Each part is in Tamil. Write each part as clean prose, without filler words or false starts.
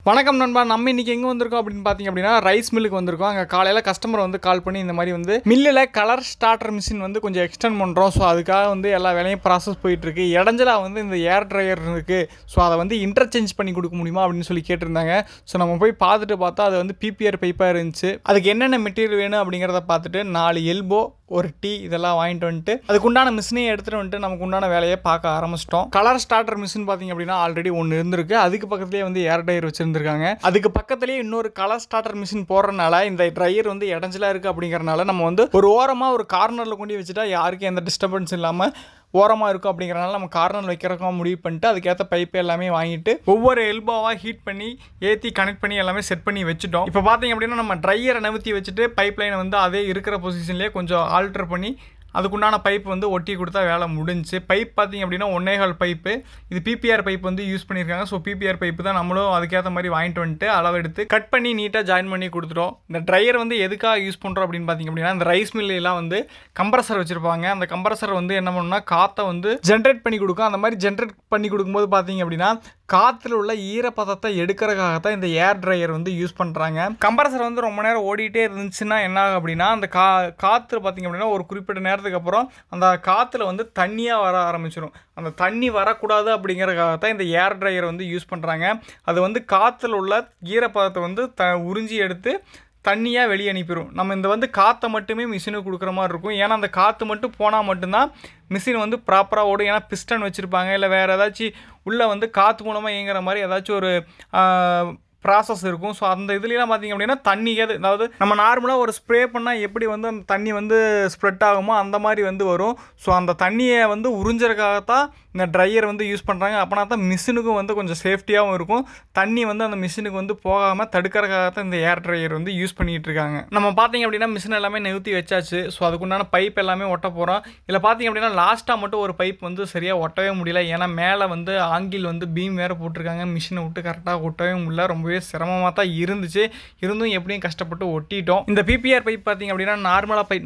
வணக்கம் நண்பா. நம்ம இன்னைக்கு எங்கே வந்திருக்கோம் அப்படின்னு பார்த்தீங்க அப்படின்னா ரைஸ் மில்லுக்கு வந்திருக்கோம். அங்கே காலையில் கஸ்டமர் வந்து கால் பண்ணி இந்த மாதிரி வந்து மில்லில் கலர் ஸ்டார்டர் மிஷின் வந்து கொஞ்சம் எக்ஸ்டெண்ட் பண்ணுறோம். ஸோ அதுக்காக வந்து எல்லா வேலையும் ப்ராசஸ் போயிட்டுருக்கு. இடைஞ்சலாக வந்து இந்த ஏர் ட்ரையர் இருக்குது. ஸோ அதை வந்து இன்டர்சேஞ்ச் பண்ணி கொடுக்க முடியுமா அப்படின்னு சொல்லி கேட்டிருந்தாங்க. ஸோ நம்ம போய் பார்த்துட்டு பார்த்தா அது வந்து பிபிஆர் பைப்பாக இருந்துச்சு. அதுக்கு என்னென்ன மெட்டீரியல் வேணும் அப்படிங்கிறத பார்த்துட்டு 4 எல்போ ஒரு டீ இதெல்லாம் வாங்கிட்டு வந்துட்டு அதுக்கு உண்டான மிஷினையும் எடுத்துகிட்டு வந்துட்டு நமக்கு உண்டான வேலையை பார்க்க ஆரம்பிச்சிட்டோம். கலர் ஸ்டார்டர் மிஷின் பார்த்தீங்க அப்படின்னா ஆல்ரெடி ஒன்று இருந்திருக்கு. அதுக்கு பக்கத்துலேயே வந்து ஏர் ட்ரையர் வச்சுருந்துருக்காங்க. அதுக்கு பக்கத்துலேயே இன்னொரு கலர் ஸ்டார்டர் மிஷின் போடுறதுனால இந்த ட்ரையர் வந்து இடைஞ்சலாக இருக்குது. அப்படிங்கிறனால நம்ம வந்து ஒரு ஓரமாக ஒரு கார்னரில் கொண்டு வச்சுட்டா யாருக்கும் எந்த டிஸ்டர்பன்ஸ் இல்லாமல் ஓரமாக இருக்கும். அப்படிங்கிறனால நம்ம கார்னர் வைக்கிறதுக்காக முடிவு பண்ணிட்டு அதுக்கேற்ற பைப்பு எல்லாமே வாங்கிட்டு ஒவ்வொரு எல்போவாக ஹீட் பண்ணி ஏற்றி கனெக்ட் பண்ணி எல்லாமே செட் பண்ணி வச்சுட்டோம். இப்போ பார்த்தீங்க அப்படின்னா நம்ம ட்ரையரை நவுத்தி வச்சுட்டு பைப் லைனை வந்து அதே இருக்கிற பொசிஷன்லேயே கொஞ்சம் ஆல்டர் பண்ணி அதுக்குண்டான பைப் வந்து ஒட்டி கொடுத்தா வேலை முடிஞ்சு. பைப் பார்த்தீங்க அப்படின்னா 1.25 பைப்பு. இது பிபிஆர் பைப் வந்து யூஸ் பண்ணியிருக்காங்க. ஸோ பிபிஆர் பைப்பு தான் நம்மளும் அதுக்கேற்ற மாதிரி வாங்கிட்டு வந்துட்டு அளவு எடுத்து கட் பண்ணி நீட்டாக ஜாயின் பண்ணி கொடுத்துட்டோம். இந்த ட்ரையர் வந்து எதுக்காக யூஸ் பண்ணுறோம் அப்படின்னு பார்த்தீங்க அப்படின்னா இந்த ரைஸ் மில்லாம் வந்து கம்ப்ரஸர் வச்சுருப்பாங்க. அந்த கம்ப்ரஸர் வந்து என்ன பண்ணணும்னா காற்றை வந்து ஜென்ரேட் பண்ணி கொடுக்கும். அந்த மாதிரி ஜென்ரேட் பண்ணி கொடுக்கும்போது பார்த்தீங்க அப்படின்னா காற்றுல உள்ள ஈரப்பதத்தை எடுக்கிறதுக்காகத்தான் இந்த ஏர் ட்ரையர் வந்து யூஸ் பண்ணுறாங்க. கம்ப்ரஸர் வந்து ரொம்ப நேரம் ஓடிட்டே இருந்துச்சுன்னா என்ன ஆகும் அப்படின்னா அந்த காற்று பார்த்தீங்க அப்படின்னா ஒரு குறிப்பிட்ட நேரத்துக்கு அப்புறம் அந்த காற்றுல வந்து தண்ணியாக வர ஆரம்பிச்சிடும். அந்த தண்ணி வரக்கூடாது அப்படிங்கிறதுக்காகத்தான் இந்த ஏர் ட்ரையர் வந்து யூஸ் பண்ணுறாங்க. அது வந்து காற்றுல உள்ள ஈரப்பதத்தை வந்து உறிஞ்சி எடுத்து தண்ணியாக வெளியே அனுப்பிடும். நம்ம இந்த வந்து காற்றை மட்டுமே மிஷினுக்கு கொடுக்குற மாதிரி இருக்கும். ஏன்னா அந்த காற்று மட்டும் போனால் மட்டும்தான் மிஷின் வந்து ப்ராப்பராக ஓடும். ஏன்னா பிஸ்டன் வச்சுருப்பாங்க, இல்லை வேறு ஏதாச்சும் உள்ளே வந்து காற்று மூலமாக இயங்குற மாதிரி ஏதாச்சும் ஒரு ப்ராசஸ் இருக்கும். ஸோ அந்த இதுலாம் பார்த்திங்க அப்படின்னா தண்ணி அதாவது நம்ம நார்மலாக ஒரு ஸ்ப்ரே பண்ணால் எப்படி வந்து அந்த தண்ணி வந்து ஸ்ப்ரெட் ஆகுமோ அந்த மாதிரி வந்து வரும். ஸோ அந்த தண்ணியை வந்து உறிஞ்சறதுக்காகத்தான் இந்த ட்ரையர் வந்து யூஸ் பண்ணுறாங்க. அப்போனா தான் மிஷினுக்கும் வந்து கொஞ்சம் சேஃப்டியாகவும் இருக்கும். தண்ணி வந்து அந்த மிஷினுக்கு வந்து போகாமல் தடுக்கிறதுக்காகத்தான் இந்த ஏர் ட்ரையர் வந்து யூஸ் பண்ணிகிட்டு இருக்காங்க. நம்ம பார்த்திங்க அப்படின்னா மிஷின் எல்லாமே நிறுத்தி வச்சாச்சு. ஸோ அதுக்குண்டான பைப் எல்லாமே ஒட்ட போகிறோம். இதில் பார்த்திங்க அப்படின்னா லாஸ்ட்டாக மட்டும் ஒரு பைப் வந்து சரியாக ஒட்டவே முடியல. ஏன்னா மேலே வந்து ஆங்கில் வந்து பீம் வேறு போட்டிருக்காங்க. மிஷினை விட்டு கரெக்டாக ஒட்டவே முடியல. ரொம்பவே சிரமமாக தான் இருந்துச்சு. இருந்தும் எப்படியும் கஷ்டப்பட்டு ஒட்டிட்டோம். இந்த பிபிஆர் பைப் பார்த்திங்க அப்படின்னா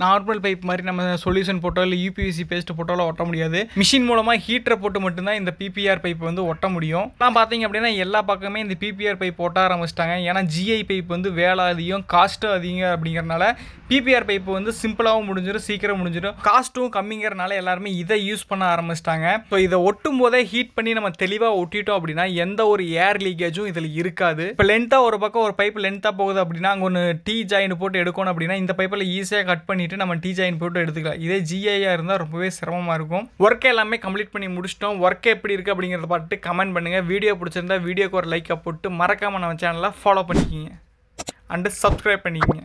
நார்மல் பைப் மாதிரி நம்ம சொல்யூஷன் போட்டோ இல்லை யூபிவிசி பேஸ்ட் போட்டோலாம் ஒட்ட முடியாது. மிஷின் மூலமாக ஹீட்டரை போட்டு மட்டும்தான் இந்த பிபிஆர் பைப் வந்து ஒட்ட முடியும். நான் பார்த்தீங்க அப்படின்னா எல்லா பக்கமே இந்த பிபிஆர் பைப் ஒட்ட ஆரம்பிச்சிட்டாங்க. ஏன்னா ஜிஐ பைப் வந்து வேலை அதிகம், காஸ்ட்டும் அதிகம். அப்படிங்கிறனால பிபிஆர் பைப் வந்து சிம்பிளாகவும் முடிஞ்சிடும், சீக்கிரம் முடிஞ்சிடும். காஸ்ட்டும் கம்மிங்கிறனால எல்லாருமே இதை யூஸ் பண்ண ஆரம்பிச்சிட்டாங்க. ஸோ இதை ஒட்டும் போதே ஹீட் பண்ணி நம்ம தெளிவாக ஒட்டிட்டோம் அப்படின்னா எந்த ஒரு ஏர் லீக்கேஜும் இதில் இருக்காது. இப்போ லென்த்தாக ஒரு பக்கம் ஒரு பைப் லென்த்தாக போகுது அப்படின்னா அங்கே ஒன்று டீ ஜாயின் போட்டு எடுக்கணும் அப்படின்னா இந்த பைப்பில் ஈஸியாக கட் பண்ணிவிட்டு நம்ம டீ ஜாயின் போட்டு எடுத்துக்கலாம். இதே ஜிஐயாக இருந்தால் ரொம்பவே சிரமமாக இருக்கும். ஒர்க் எல்லாமே கம்ப்ளீட் பண்ணி முடிச்சிட்டோம். ஒர்க் எப்படி இருக்குது அப்படிங்கிறத பார்த்துட்டு கமெண்ட் பண்ணுங்கள். வீடியோ பிடிச்சிருந்தா வீடியோக்கு ஒரு லைக்கை போட்டு மறக்காமல் நம்ம சேனலை ஃபாலோ பண்ணிக்கிங்க அண்டு சப்ஸ்கிரைப் பண்ணிக்கிங்க.